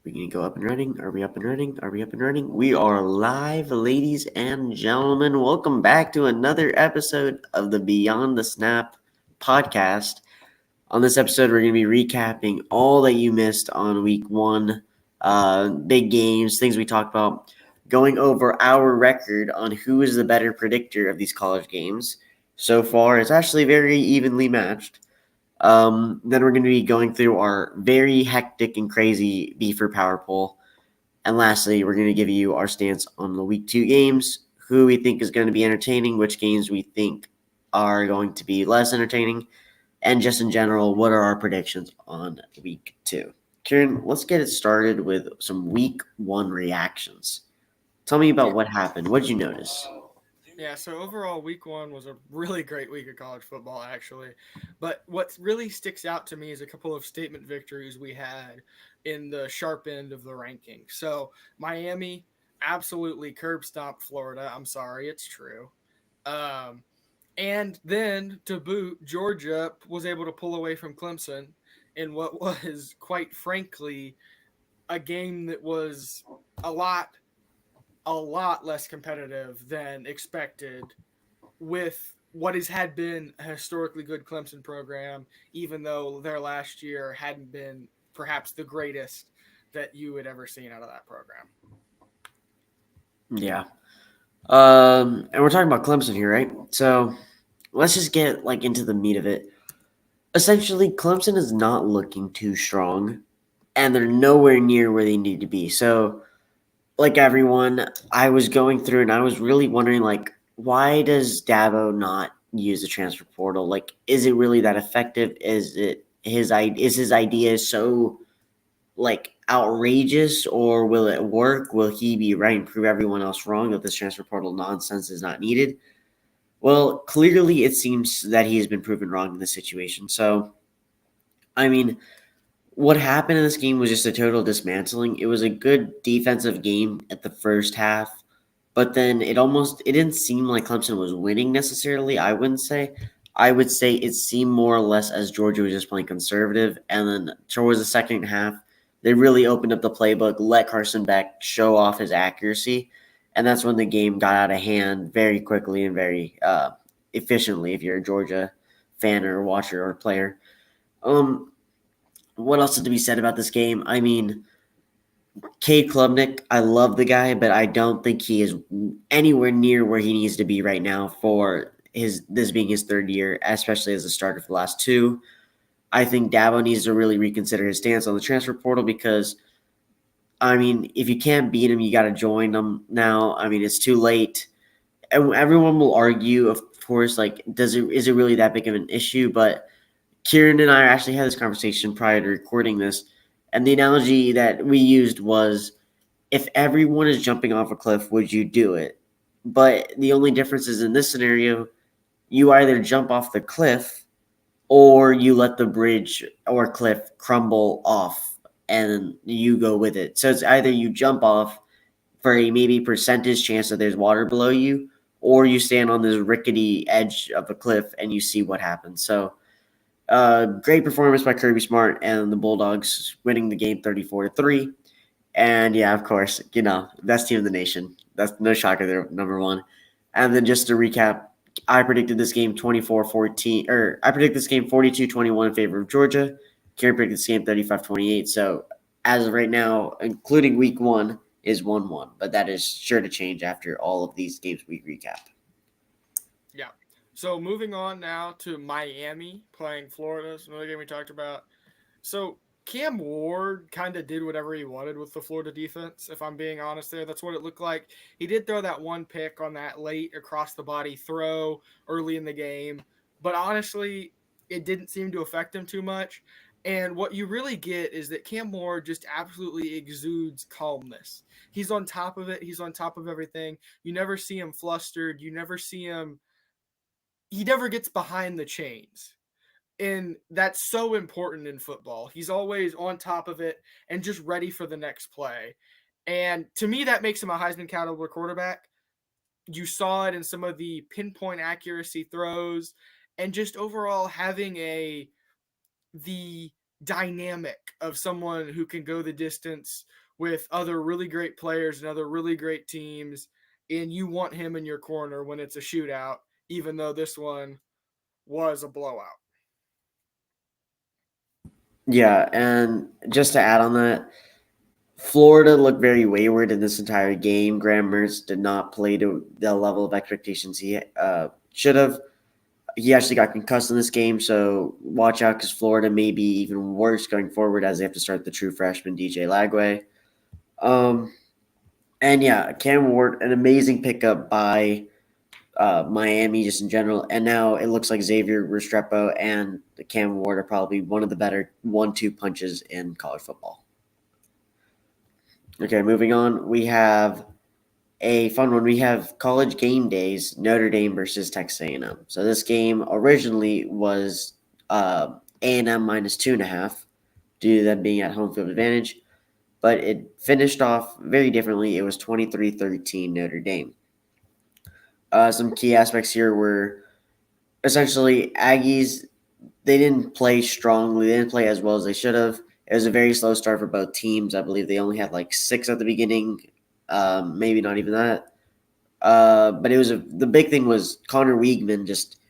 We're going to go up and running. Are we up and running? Are we up and running? We are live, ladies and gentlemen. Welcome back to another episode of the Beyond the Snap podcast. On this episode, we're going to be recapping all that you missed on week one, big games, things we talked about, going over our record on who is the better predictor of these college games. So far, it's actually very evenly matched. Then we're going to be going through our very hectic and crazy BFER power poll. And lastly, we're going to give you our stance on the week two games, who we think is going to be entertaining, which games we think are going to be less entertaining, and just in general, what are our predictions on week two. Kieran, let's get it started with some week one reactions. Tell me Yeah, about what happened. What did you notice? yeah. So overall, week one was a really great week of college football, actually. But what really sticks out to me is a couple of statement victories we had in the sharp end of the ranking. So Miami absolutely curb stomped Florida. I'm sorry, it's true. Um, and then to boot, Georgia was able to pull away from Clemson in what was, quite frankly, a game that was a lot less competitive than expected with what has had been a historically good Clemson program, even though their last year hadn't been perhaps the greatest that you had ever seen out of that program. Yeah. And we're talking about Clemson here, right? So let's just get into the meat of it. Essentially, Clemson is not looking too strong, and they're nowhere near where they need to be. So, like everyone, I was going through and I was really wondering, why does Dabo not use the transfer portal? Like, is it really that effective? Is his idea so outrageous, or will it work? Will he be right and prove everyone else wrong that this transfer portal nonsense is not needed? Well, clearly it seems that he has been proven wrong in this situation. So, I mean, what happened in this game was just a total dismantling. It was a good defensive game at the first half, but then it didn't seem like Clemson was winning necessarily, I wouldn't say. I would say it seemed more or less as Georgia was just playing conservative, and then towards the second half, they really opened up the playbook, let Carson Beck show off his accuracy, and that's when the game got out of hand very quickly and very efficiently if you're a Georgia fan or watcher or player. Um, what else is to be said about this game? I mean, Cade Klubnik, I love the guy, but I don't think he is anywhere near where he needs to be right now for his this being his third year, especially as a starter for the last two. I think Dabo needs to really reconsider his stance on the transfer portal because, I mean, if you can't beat him, you got to join them now. I mean, it's too late. And everyone will argue, of course, is it really that big of an issue? But Kieran and I actually had this conversation prior to recording this, and the analogy that we used was if everyone is jumping off a cliff, would you do it? But the only difference is in this scenario, you either jump off the cliff or you let the bridge or cliff crumble off and you go with it. So it's either you jump off for a maybe percentage chance that there's water below you, or you stand on this rickety edge of a cliff and you see what happens. So great performance by Kirby Smart and the Bulldogs winning the game 34-3. And yeah, of course, best team in the nation. That's no shocker. They're number one. And then just to recap, I predicted this game 24-14, or I predicted this game 42-21 in favor of Georgia. Kieran predicted this game 35-28. So as of right now, including week one, is 1-1. But that is sure to change after all of these games we recap. Yeah. So moving on now to Miami playing Florida, it's another game we talked about. So Cam Ward kind of did whatever he wanted with the Florida defense, if I'm being honest there. That's what it looked like. He did throw that one pick on that late across the body throw early in the game, but honestly, it didn't seem to affect him too much. And what you really get is that Cam Ward just absolutely exudes calmness. He's on top of it, he's on top of everything. You never see him flustered, you never see him, he never gets behind the chains, and that's so important in football. He's always on top of it and just ready for the next play. And to me, that makes him a Heisman caliber quarterback. You saw it in some of the pinpoint accuracy throws and just overall having the dynamic of someone who can go the distance with other really great players and other really great teams, and you want him in your corner when it's a shootout, even though this one was a blowout. Yeah, and just to add on that, Florida looked very wayward in this entire game. Graham Mertz did not play to the level of expectations he should have. He actually got concussed in this game, so watch out because Florida may be even worse going forward as they have to start the true freshman DJ Lagway. Um, and yeah, Cam Ward, an amazing pickup by Miami just in general. And now it looks like Xavier Restrepo and Cam Ward are probably one of the better 1-2 punches in college football. Okay, moving on. We have a fun one. We have college game days, Notre Dame versus Texas A&M. So this game originally was A&M minus 2.5 due to them being at home field advantage, but it finished off very differently. It was 23-13 Notre Dame. Some key aspects here were essentially Aggies. They didn't play strongly. They didn't play as well as they should have. It was a very slow start for both teams. I believe they only had like 6 at the beginning, maybe not even that. But it was the big thing was Connor Weigman just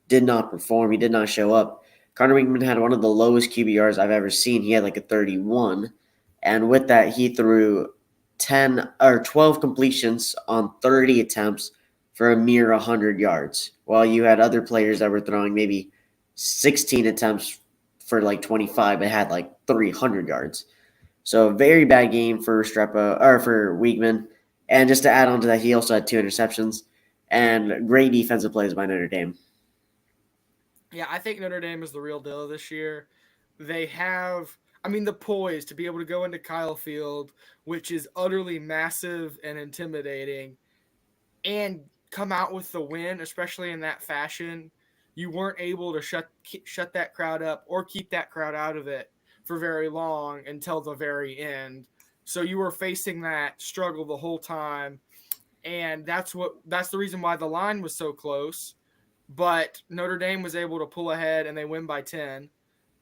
did not perform. He did not show up. Connor Weigman had one of the lowest QBRs I've ever seen. He had like a 31, and with that, he threw 10 or 12 completions on 30 attempts for a mere 100 yards. While you had other players that were throwing maybe 16 attempts for like 25, but had like 300 yards. So a very bad game for Restrepo or for Weigman. And just to add on to that, he also had 2 interceptions and great defensive plays by Notre Dame. Yeah, I think Notre Dame is the real deal this year. They have, I mean, the poise to be able to go into Kyle Field, which is utterly massive and intimidating, and come out with the win, especially in that fashion. You weren't able to shut that crowd up or keep that crowd out of it for very long until the very end. So you were facing that struggle the whole time, and that's the reason why the line was so close. But Notre Dame was able to pull ahead and they win by 10.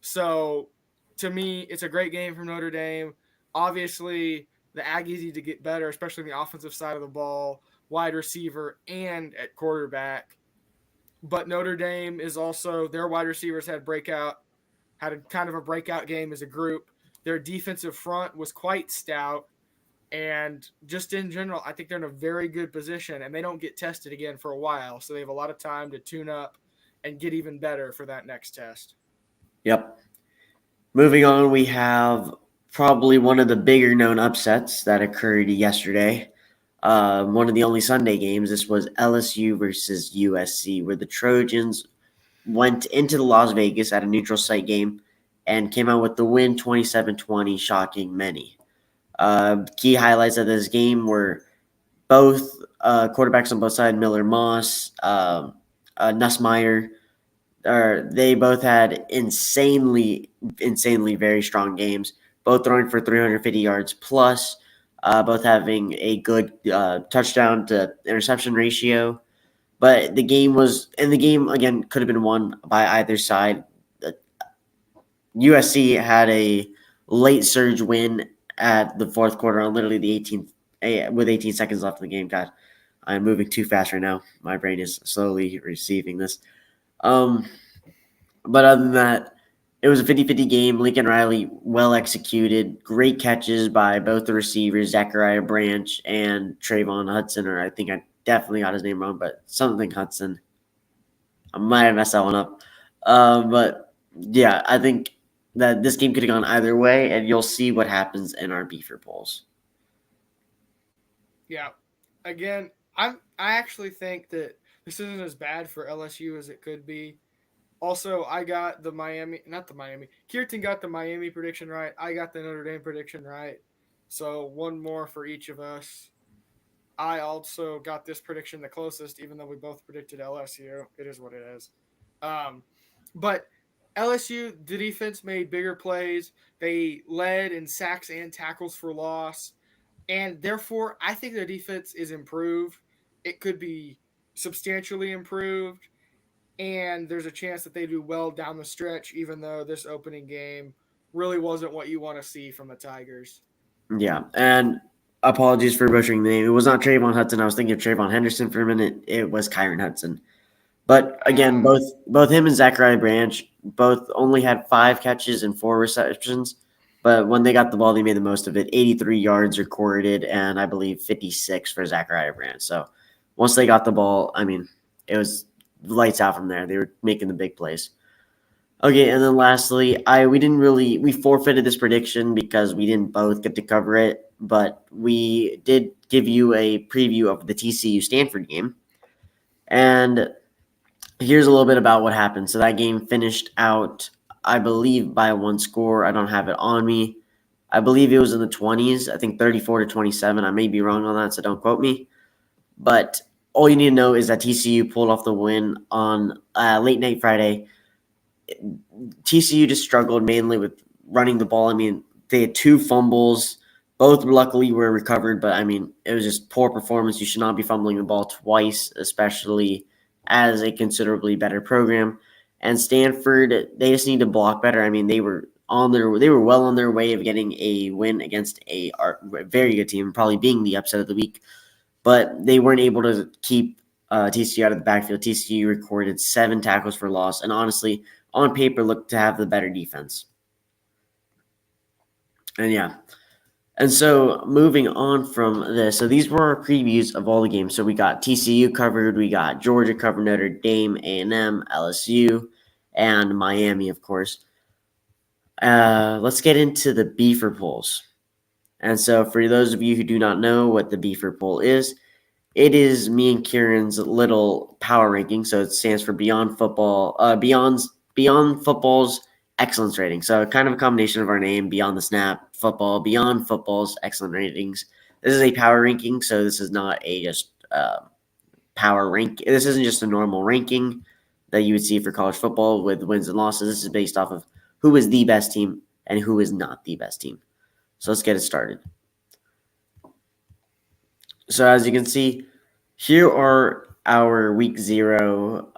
So to me, it's a great game from Notre Dame. Obviously, the Aggies need to get better, especially on the offensive side of the ball, wide receiver, and at quarterback. But Notre Dame is also their wide receivers had a kind of a breakout game as a group. Their defensive front was quite stout, and just in general, I think they're in a very good position, and they don't get tested again for a while, so they have a lot of time to tune up and get even better for that next test. Yep. Moving on, we have probably one of the bigger known upsets that occurred yesterday. One of the only Sunday games. This was LSU versus USC, where the Trojans went into the Las Vegas at a neutral site game and came out with the win 27-20, shocking many. Key highlights of this game were both quarterbacks on both sides, Miller Moss, Nussmeyer, they both had insanely very strong games, both throwing for 350 yards plus, both having a good touchdown to interception ratio. But the game again could have been won by either side. USC had a late surge win at the fourth quarter on literally the 18th with 18 seconds left in the game. God, I'm moving too fast right now. My brain is slowly receiving this. Um, But other than that, it was a 50-50 game. Lincoln Riley, well executed. Great catches by both the receivers, Zachariah Branch and Trayvon Hudson, or I think I definitely got his name wrong, but something Hudson. I might have messed that one up. But yeah, I think that this game could have gone either way, and you'll see what happens in our BFER polls. Yeah. Again, I actually think that this isn't as bad for LSU as it could be. Also, I got the Miami, not the Miami. Kirtan got the Miami prediction right. I got the Notre Dame prediction right. So one more for each of us. I also got this prediction the closest, even though we both predicted LSU. It is what it is. Um, but LSU, the defense made bigger plays. They led in sacks and tackles for loss. And therefore, I think the defense is improved. It could be substantially improved. And there's a chance that they do well down the stretch, even though this opening game really wasn't what you want to see from the Tigers. Yeah, and apologies for butchering the name. It was not Trayvon Hudson. I was thinking of Trayvon Henderson for a minute. It was Kyron Hudson. But again, Ah, both him and Zachariah Branch both only had 5 catches and 4 receptions. But when they got the ball, they made the most of it. 83 yards recorded, and I believe 56 for Zachariah Branch. So once they got the ball, I mean, it was lights out from there. They were making the big plays. Okay, and then lastly, we forfeited this prediction because we didn't both get to cover it, but we did give you a preview of the TCU Stanford game. And here's a little bit about what happened. So that game finished out, I believe, by 1 score. I don't have it on me. I believe it was in the 20s. I think 34-27. I may be wrong on that, so don't quote me. But all you need to know is that TCU pulled off the win on late night Friday. TCU just struggled mainly with running the ball. I mean, they had 2 fumbles. Both luckily were recovered, but I mean, it was just poor performance. You should not be fumbling the ball twice, especially as a considerably better program. And Stanford, they just need to block better. I mean, they were well on their way of getting a win against a very good team, probably being the upset of the week, but they weren't able to keep TCU out of the backfield. TCU recorded 7 tackles for loss, and honestly, on paper, looked to have the better defense. And yeah. And so moving on from this, so these were our previews of all the games. So we got TCU covered, we got Georgia covered, Notre Dame, A&M, LSU, and Miami, of course. Let's get into the BFER polls. And so for those of you who do not know what the BFER poll is, it is me and Kieran's little power ranking. So it stands for Beyond Football, Beyond Football's excellence rating. So kind of a combination of our name, Beyond the Snap, Football, Beyond Football's excellent ratings. This is a power ranking, so this is not a just power rank. This isn't just a normal ranking that you would see for college football with wins and losses. This is based off of who is the best team and who is not the best team. So let's get it started. So as you can see, here are our week 0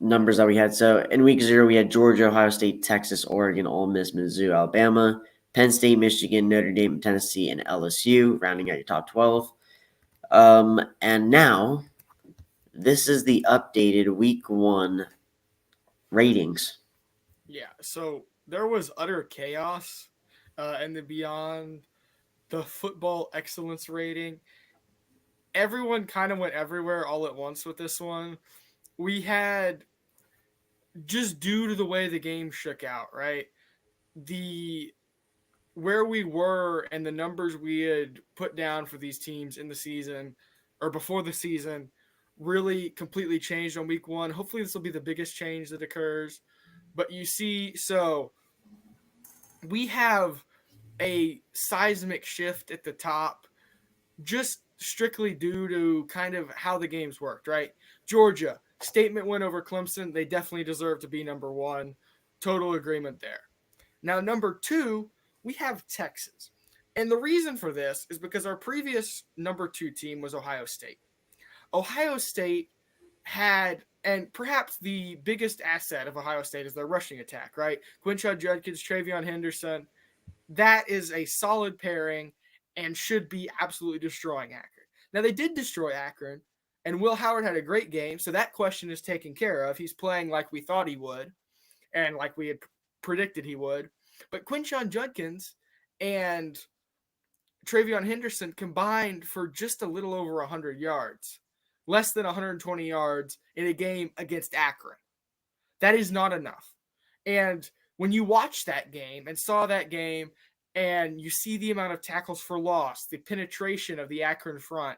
numbers that we had. So in week 0, we had Georgia, Ohio State, Texas, Oregon, Ole Miss, Mizzou, Alabama, Penn State, Michigan, Notre Dame, Tennessee, and LSU, rounding out your top 12. And now, this is the updated week 1 ratings. yeah. So there was utter chaos in the Beyond the Football Excellence rating. Everyone kind of went everywhere all at once with this one. We had, just due to the way the game shook out, right? The Where we were and the numbers we had put down for these teams in the season or before the season really completely changed on week 1. Hopefully this will be the biggest change that occurs. But you see, so we have a seismic shift at the top just strictly due to kind of how the games worked, right? Georgia, statement win over Clemson. They definitely deserve to be number 1. Total agreement there. Now, number 2, we have Texas. And the reason for this is because our previous number 2 team was Ohio State. Ohio State had, and perhaps the biggest asset of Ohio State is their rushing attack, right? Quinshon Judkins, Travion Henderson. That is a solid pairing and should be absolutely destroying Akron. Now, they did destroy Akron, and Will Howard had a great game, so that question is taken care of. He's playing like we thought he would and like we had predicted he would. But Quinshon Judkins and Travion Henderson combined for just a little over 100 yards, less than 120 yards in a game against Akron. That is not enough. And when you watch that game and saw that game and you see the amount of tackles for loss, the penetration of the Akron front,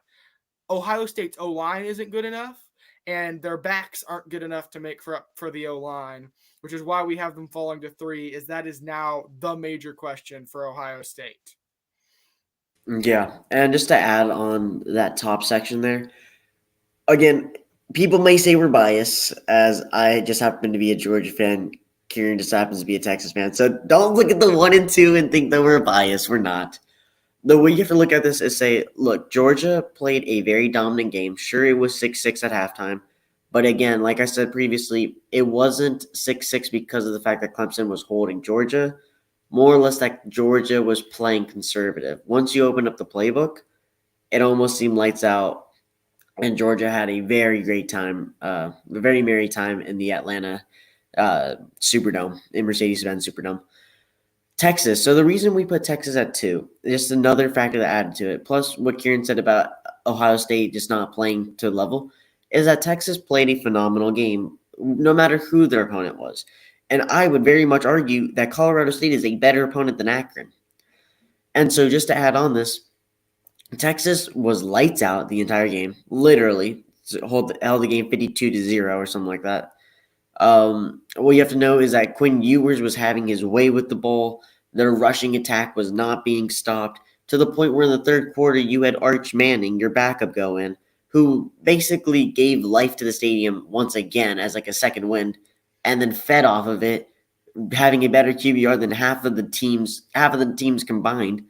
Ohio State's O-line isn't good enough, and their backs aren't good enough to make up for the O-line, which is why we have them falling to 3, is that is now the major question for Ohio State. Yeah, and just to add on that top section there, again, people may say we're biased, as I just happen to be a Georgia fan. Kieran just happens to be a Texas fan. So don't look at the 1 and 2 and think that we're biased. We're not. The way you have to look at this is say, look, Georgia played a very dominant game. Sure, it was 6-6 at halftime, But again, like I said previously, it wasn't 6-6 because of the fact that Clemson was holding Georgia. More or less that Georgia was playing conservative. Once you open up the playbook, it almost seemed lights out, and Georgia had a very great time, a very merry time in the Atlanta Superdome, in Mercedes-Benz Superdome. Texas. So the reason we put Texas at 2, just another factor that added to it, plus what Kieran said about Ohio State just not playing to level, is that Texas played a phenomenal game, no matter who their opponent was. And I would very much argue that Colorado State is a better opponent than Akron. And so just to add on this, Texas was lights out the entire game, literally held the game 52-0 or something like that. What you have to know is that Quinn Ewers was having his way with the ball. Their rushing attack was not being stopped to the point where in the third quarter you had Arch Manning, your backup, go in, who basically gave life to the stadium once again as like a second wind, and then fed off of it, having a better QBR than half of the teams combined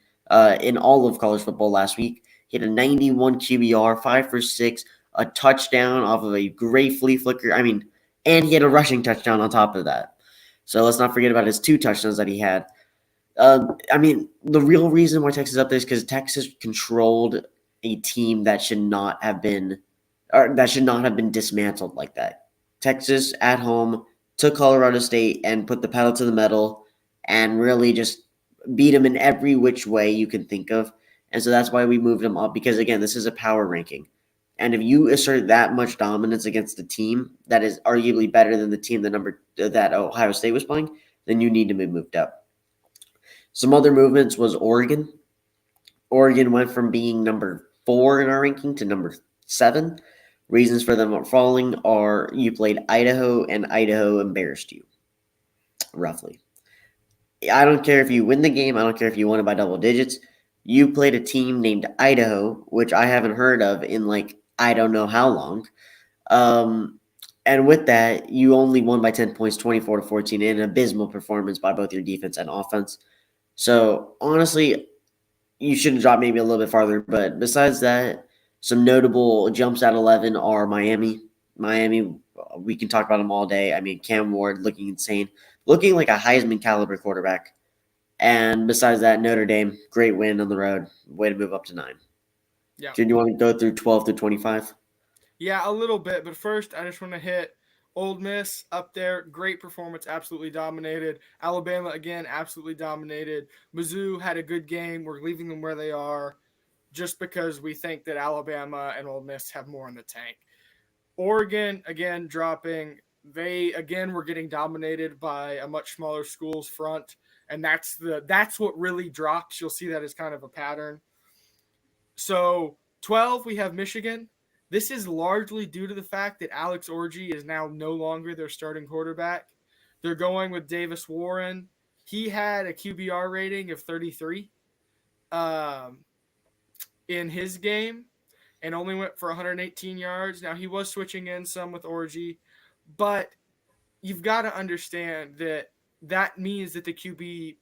in all of college football last week. He had a 91 QBR, 5 for 6, a touchdown off of a great flea flicker. I mean, and he had a rushing touchdown on top of that. So let's not forget about his 2 touchdowns that he had. I mean, the real reason why Texas is up there is because Texas controlled a team that should not have been, or that should not have been dismantled like that. Texas at home took Colorado State and put the pedal to the metal and really just beat them in every which way you can think of. And so that's why we moved them up because, again, this is a power ranking. And if you assert that much dominance against a team that is arguably better than the team that Ohio State was playing, then you need to be moved up. Some other movements was Oregon. Oregon went from being number 4 in our ranking to number 7. Reasons for them falling are you played Idaho and Idaho embarrassed you, roughly. I don't care if you win the game. I don't care if you won it by double digits. You played a team named Idaho, which I haven't heard of in like I don't know how long. Um, and with that, you only won by 10 points, 24-14, in an abysmal performance by both your defense and offense. So honestly, you should have dropped maybe a little bit farther. But besides that, some notable jumps at 11 are Miami. Miami, we can talk about them all day. I mean, Cam Ward looking insane, looking like a Heisman caliber quarterback. And besides that, Notre Dame, great win on the road. Way to move up to 9. Yeah. Do you want to go through 12 through 25? Yeah, a little bit. But first, I just want to hit Old Miss up there. Great performance, absolutely dominated. Alabama, again, absolutely dominated. Mizzou had a good game. We're leaving them where they are just because we think that Alabama and Old Miss have more in the tank. Oregon, again, dropping. They, again, were getting dominated by a much smaller school's front. And that's what really dropped. You'll see that as kind of a pattern. So 12, we have Michigan. This is largely due to the fact that Alex Orji is now no longer their starting quarterback. They're going with Davis Warren. He had a QBR rating of 33 um, in his game and only went for 118 yards. Now, he was switching in some with Orji, but you've got to understand that that means that the QB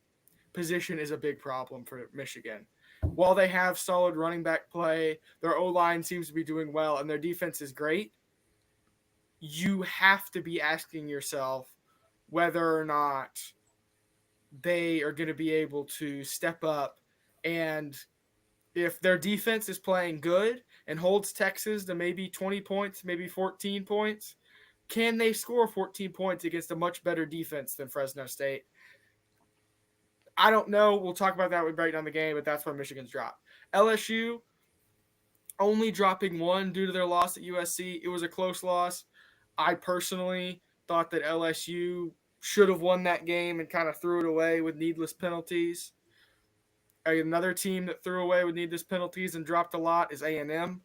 position is a big problem for Michigan. While they have solid running back play, their O-line seems to be doing well, and their defense is great, you have to be asking yourself whether or not they are going to be able to step up. And if their defense is playing good and holds Texas to maybe 20 points, maybe 14 points, can they score 14 points against a much better defense than Fresno State? I don't know. We'll talk about that when we break down the game, but that's why Michigan's dropped. LSU only dropping 1 due to their loss at USC. It was a close loss. I personally thought that LSU should have won that game and kind of threw it away with needless penalties. Another team that threw away with needless penalties and dropped a lot is A&M.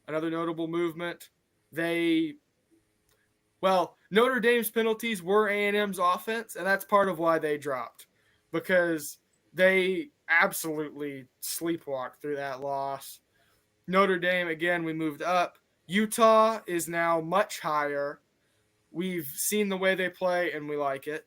Another notable movement. Notre Dame's penalties were A&M's offense, and that's part of why they dropped, because they absolutely sleepwalked through that loss. Notre Dame, again, we moved up. Utah is now much higher. We've seen the way they play, and we like it.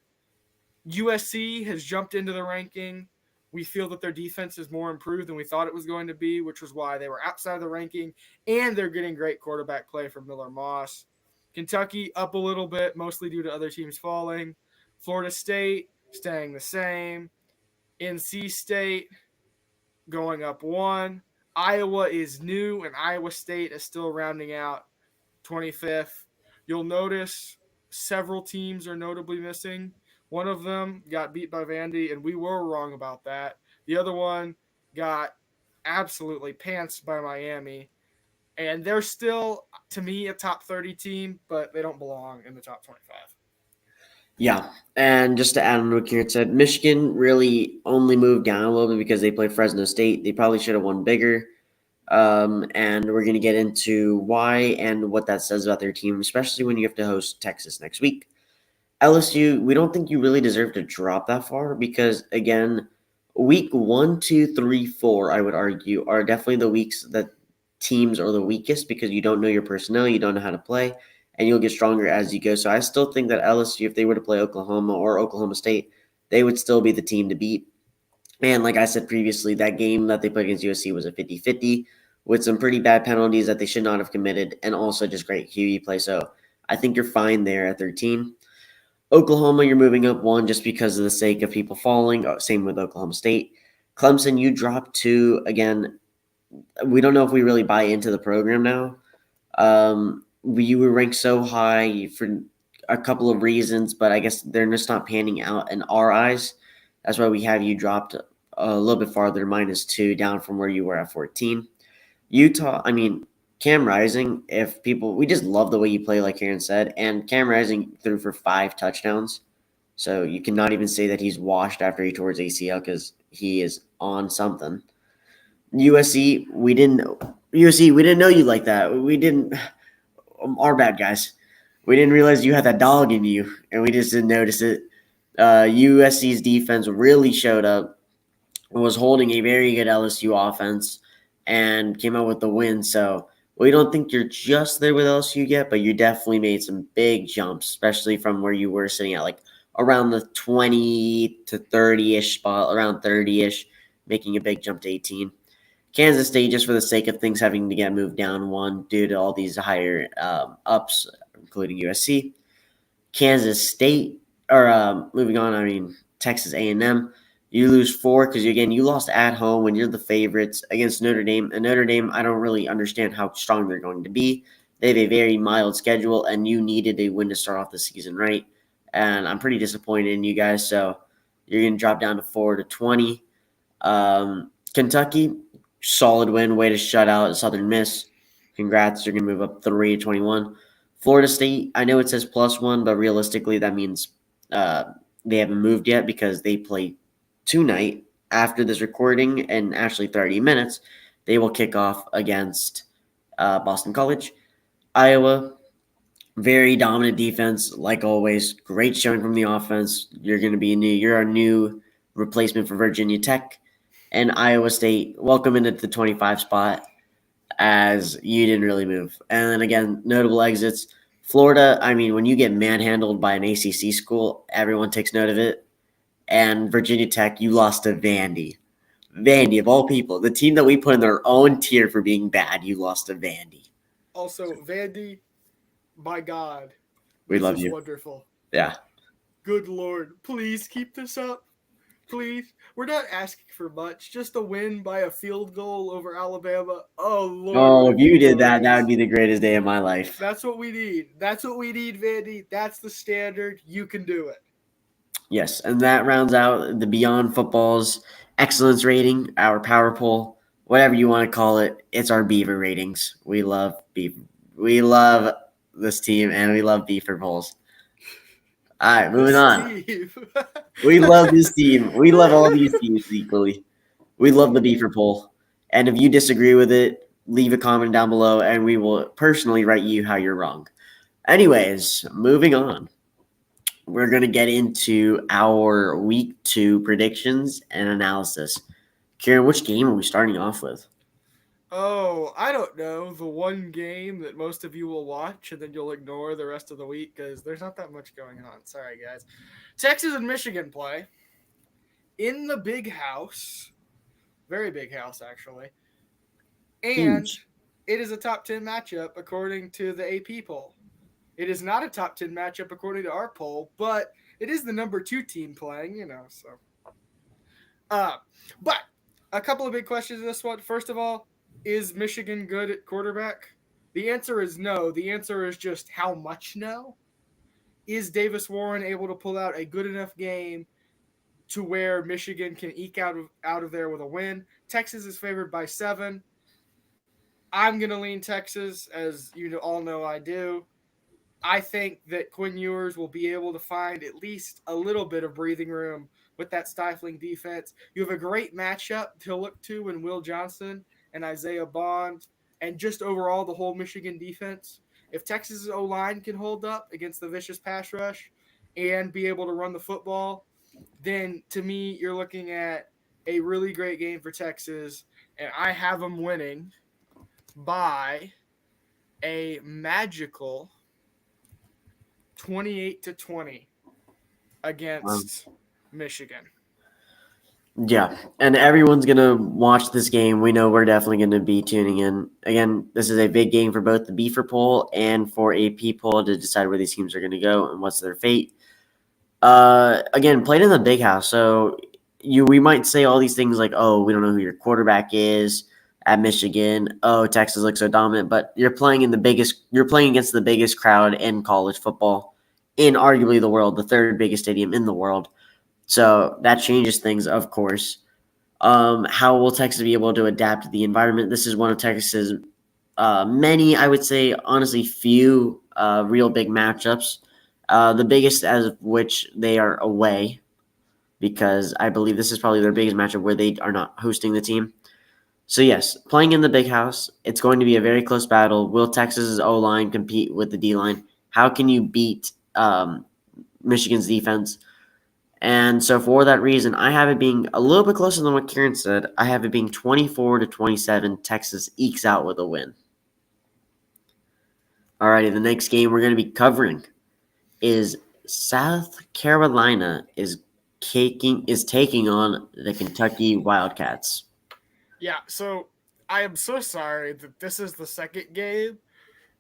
USC has jumped into the ranking. We feel that their defense is more improved than we thought it was going to be, which was why they were outside of the ranking, and they're getting great quarterback play from Miller Moss. Kentucky up a little bit, mostly due to other teams falling. Florida State staying the same. NC State going up one. Iowa is new, and Iowa State is still rounding out 25th. You'll notice several teams are notably missing. One of them got beat by Vandy, and we were wrong about that. The other one got absolutely pantsed by Miami. And they're still, to me, a top 30 team, but they don't belong in the top 25. Yeah, and just to add on what Kieran said, Michigan really only moved down a little bit because they played Fresno State. They probably should have won bigger. And we're going to get into why and what that says about their team, especially when you have to host Texas next week. LSU, we don't think you really deserve to drop that far because, again, week 1, 2, 3, 4, I would argue, are definitely the weeks that teams are the weakest because you don't know your personnel, you don't know how to play, and you'll get stronger as you go. So I still think that LSU, if they were to play Oklahoma or Oklahoma State, they would still be the team to beat. And like I said previously, that game that they played against USC was a 50-50 with some pretty bad penalties that they should not have committed and also just great QB play. So I think you're fine there at 13. Oklahoma, you're moving up one just because of the sake of people falling. Same with Oklahoma State. Clemson, you dropped two. Again, we don't know if we really buy into the program now. We were ranked so high for a couple of reasons, but I guess they're just not panning out in our eyes. That's why we have you dropped a little bit farther, -2, down from where you were at 14. Utah, I mean, Cam Rising, if people, we just love the way you play, like Kieran said, and Cam Rising threw for 5 touchdowns. So you cannot even say that he's washed after he tore his ACL because he is on something. USC, we didn't know you like that. We didn't, our bad guys. We didn't realize you had that dog in you, and we just didn't notice it. USC's defense really showed up, was holding a very good LSU offense, and came out with the win. So we don't think you're just there with LSU yet, but you definitely made some big jumps, especially from where you were sitting at like around the 20 to 30-ish spot, around 30-ish, making a big jump to 18. Kansas State, just for the sake of things having to get moved down one due to all these higher ups, including USC. Kansas State, or moving on, I mean, Texas A&M. You lose 4 because, again, you lost at home when you're the favorites against Notre Dame. And Notre Dame, I don't really understand how strong they're going to be. They have a very mild schedule, and you needed a win to start off the season, right? And I'm pretty disappointed in you guys. So you're going to drop down to 4-20. Kentucky, solid win, way to shut out Southern Miss. Congrats, you're going to move up 3-21. Florida State, I know it says +1, but realistically that means they haven't moved yet because they play tonight after this recording in actually 30 minutes. They will kick off against Boston College. Iowa, very dominant defense, like always. Great showing from the offense. You're our new replacement for Virginia Tech. And Iowa State, welcome into the 25 spot as you didn't really move. And then again, notable exits. Florida, I mean, when you get manhandled by an ACC school, everyone takes note of it. And Virginia Tech, you lost to Vandy. Vandy, of all people, the team that we put in their own tier for being bad, you lost to Vandy. Also, Vandy, my God, We this love is you. wonderful. Yeah. Good Lord, please keep this up. Please. We're not asking for much. Just a win by a field goal over Alabama. Oh, Lord. Oh, if you did that, that would be the greatest day of my life. That's what we need. That's what we need, Vandy. That's the standard. You can do it. Yes, and that rounds out the Beyond Football's excellence rating, our power poll, whatever you want to call it. It's our Beaver ratings. We love Beaver. We love this team, and we love Beaver polls. All right, moving on. We love this team. We love all these teams equally. We love the Beaver poll. And if you disagree with it, leave a comment down below, and we will personally write you how you're wrong. Anyways, moving on. We're going to get into our week 2 predictions and analysis. Kieran, which game are we starting off with? Oh, I don't know. The one game that most of you will watch and then you'll ignore the rest of the week because there's not that much going on. Sorry, guys. Texas and Michigan play in the big house. Very big house, actually. And Huge. it is a top 10 matchup according to the AP poll. It is not a top 10 matchup according to our poll, but it is the number 2 team playing, so. But a couple of big questions in this one. First of all, is Michigan good at quarterback? The answer is no. The answer is just how much no. Is Davis Warren able to pull out a good enough game to where Michigan can eke out of there with a win? Texas is favored by 7. I'm going to lean Texas, as you all know I do. I think that Quinn Ewers will be able to find at least a little bit of breathing room with that stifling defense. You have a great matchup to look to in Will Johnson and Isaiah Bond, and just overall the whole Michigan defense. If Texas's O-line can hold up against the vicious pass rush and be able to run the football, then to me you're looking at a really great game for Texas, and I have them winning by a magical 28-20 against Michigan. Yeah, and everyone's going to watch this game. We know we're definitely going to be tuning in. Again, this is a big game for both the BFER poll and for AP poll to decide where these teams are going to go and what's their fate. Again, played in the big house, so we might say all these things like, oh, we don't know who your quarterback is at Michigan. Oh, Texas looks so dominant, but you're playing against the biggest crowd in college football, in arguably the world, the third biggest stadium in the world. So that changes things, of course. How will Texas be able to adapt to the environment? This is one of Texas's many, I would say, honestly, few real big matchups. The biggest as which they are away, because I believe this is probably their biggest matchup where they are not hosting the team. So yes, playing in the big house, it's going to be a very close battle. Will Texas's O-line compete with the D-line? How can you beat Michigan's defense? And so for that reason, I have it being a little bit closer than what Kieran said. I have it being 24-27. Texas ekes out with a win. Alrighty, the next game we're going to be covering is South Carolina is taking on the Kentucky Wildcats. Yeah, so I am so sorry that this is the second game.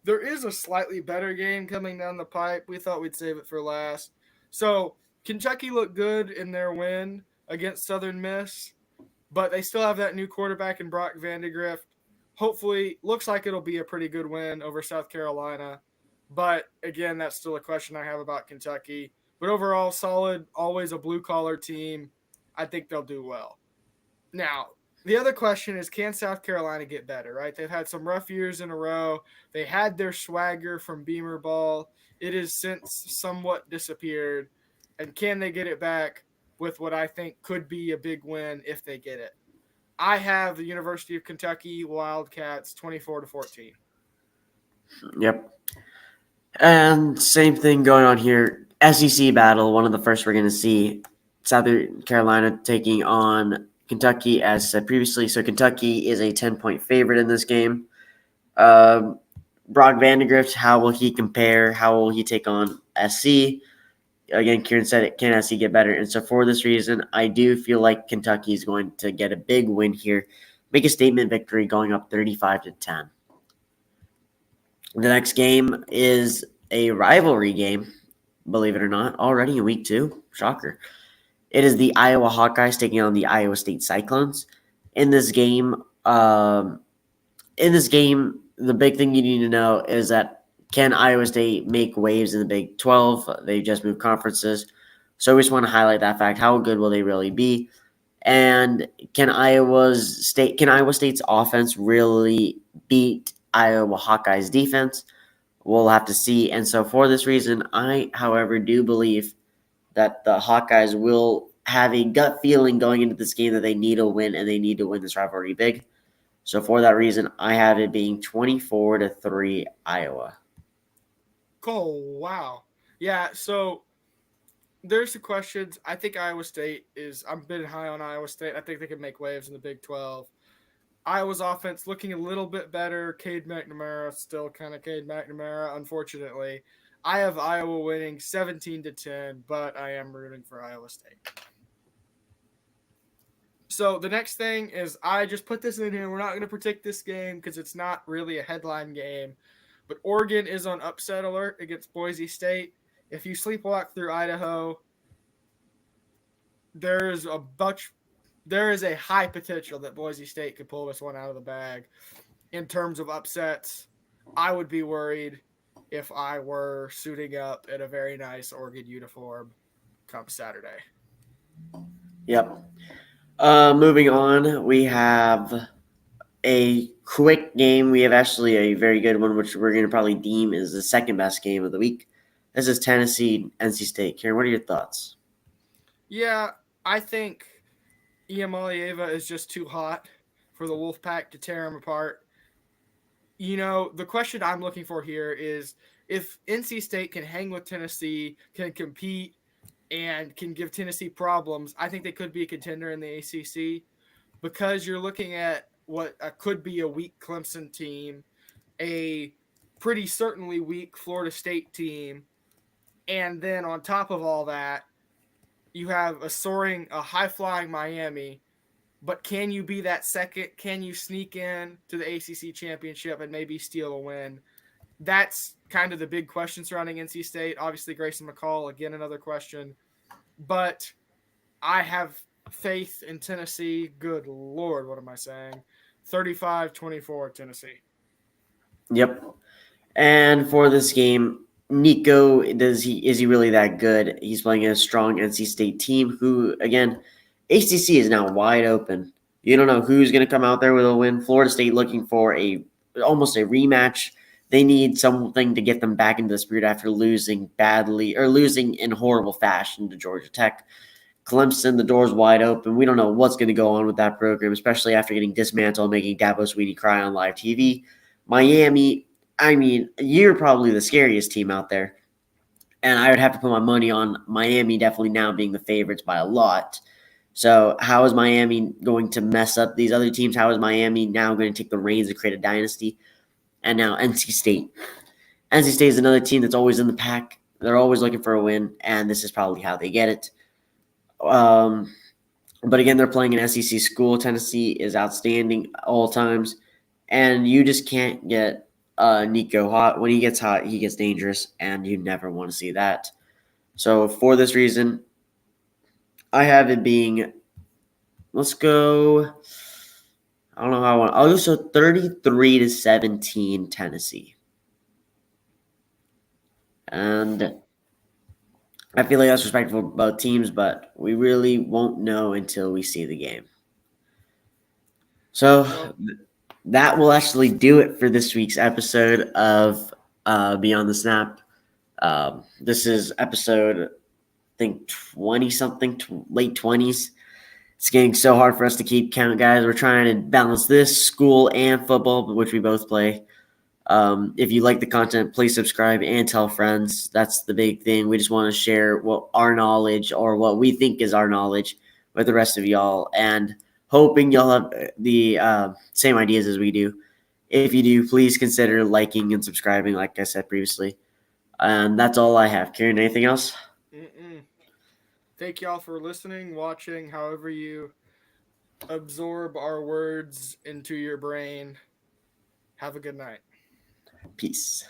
There is a slightly better game coming down the pipe. We thought we'd save it for last. So Kentucky looked good in their win against Southern Miss, but they still have that new quarterback in Brock Vandegrift. Hopefully, looks like it'll be a pretty good win over South Carolina. But again, that's still a question I have about Kentucky. But overall, solid, always a blue-collar team. I think they'll do well. Now, the other question is, can South Carolina get better, right? They've had some rough years in a row. They had their swagger from Beamer Ball. It has since somewhat disappeared. And can they get it back with what I think could be a big win if they get it? I have the University of Kentucky Wildcats 24-14. Yep. And same thing going on here. SEC battle, one of the first we're going to see. South Carolina taking on Kentucky, as said previously. So Kentucky is a 10-point favorite in this game. Brock Vandegrift, how will he compare? How will he take on SC? Again, Kieran said it, can SC get better? And so for this reason, I do feel like Kentucky is going to get a big win here. Make a statement victory going up 35-10. The next game is a rivalry game, believe it or not, already in week 2. Shocker. It is the Iowa Hawkeyes taking on the Iowa State Cyclones. In this game, the big thing you need to know is that can Iowa State make waves in the Big 12? They just moved conferences. So we just want to highlight that fact. How good will they really be? And can Iowa State's offense really beat Iowa Hawkeyes defense? We'll have to see. And so for this reason, I, however, do believe that the Hawkeyes will have a gut feeling going into this game that they need a win, and they need to win this rivalry big. So for that reason, I have it being 24-3 Iowa. Oh, wow. Yeah, so there's the questions. I think Iowa State I'm a bit high on Iowa State. I think they can make waves in the Big 12. Iowa's offense looking a little bit better. Cade McNamara, still kind of Cade McNamara, unfortunately. I have Iowa winning 17-10, but I am rooting for Iowa State. So the next thing is, I just put this in here. We're not going to predict this game because it's not really a headline game. But Oregon is on upset alert against Boise State. If you sleepwalk through Idaho, there is a high potential that Boise State could pull this one out of the bag. In terms of upsets, I would be worried if I were suiting up in a very nice Oregon uniform come Saturday. Yep. Moving on, we have a quick game. We have actually a very good one, which we're going to probably deem is the second best game of the week. This is Tennessee, NC State. Kieran, what are your thoughts? Yeah, I think Iamalieva is just too hot for the Wolfpack to tear him apart. The question I'm looking for here is if NC State can hang with Tennessee, can compete, and can give Tennessee problems, I think they could be a contender in the ACC because you're looking at what could be a weak Clemson team, a pretty certainly weak Florida State team, and then on top of all that, you have a high-flying Miami. But can you be that second? Can you sneak in to the ACC championship and maybe steal a win? That's kind of the big question surrounding NC State. Obviously, Grayson McCall, again, another question. But I have faith in Tennessee. Good Lord, what am I saying? 35-24 Tennessee. Yep. And for this game, Nico, is he really that good? He's playing a strong NC State team who, again, ACC is now wide open. You don't know who's going to come out there with a win. Florida State looking for almost a rematch. They need something to get them back into the spirit after losing badly or losing in horrible fashion to Georgia Tech. Clemson, the door's wide open. We don't know what's going to go on with that program, especially after getting dismantled, making Dabo Swinney cry on live TV. Miami, I mean, you're probably the scariest team out there. And I would have to put my money on Miami definitely now being the favorites by a lot. So how is Miami going to mess up these other teams? How is Miami now going to take the reins and create a dynasty? And now NC State. NC State is another team that's always in the pack. They're always looking for a win, and this is probably how they get it. But again, they're playing an SEC school. Tennessee is outstanding all times, and you just can't get Nico hot. When he gets hot, he gets dangerous, and you never want to see that. So for this reason, I have it being, let's go, I don't know how I want. I'll go so 33-17 Tennessee. And I feel like that's respectful for both teams, but we really won't know until we see the game. So that will actually do it for this week's episode of Beyond the Snap. This is episode, I think, 20-something, late 20s. It's getting so hard for us to keep count, guys. We're trying to balance this, school, and football, which we both play. If you like the content, please subscribe and tell friends. That's the big thing. We just want to share what our knowledge or what we think is our knowledge with the rest of y'all, and hoping y'all have the same ideas as we do. If you do, please consider liking and subscribing, like I said previously. And that's all I have. Kieran, anything else? Thank y'all for listening, watching, however you absorb our words into your brain. Have a good night. Peace.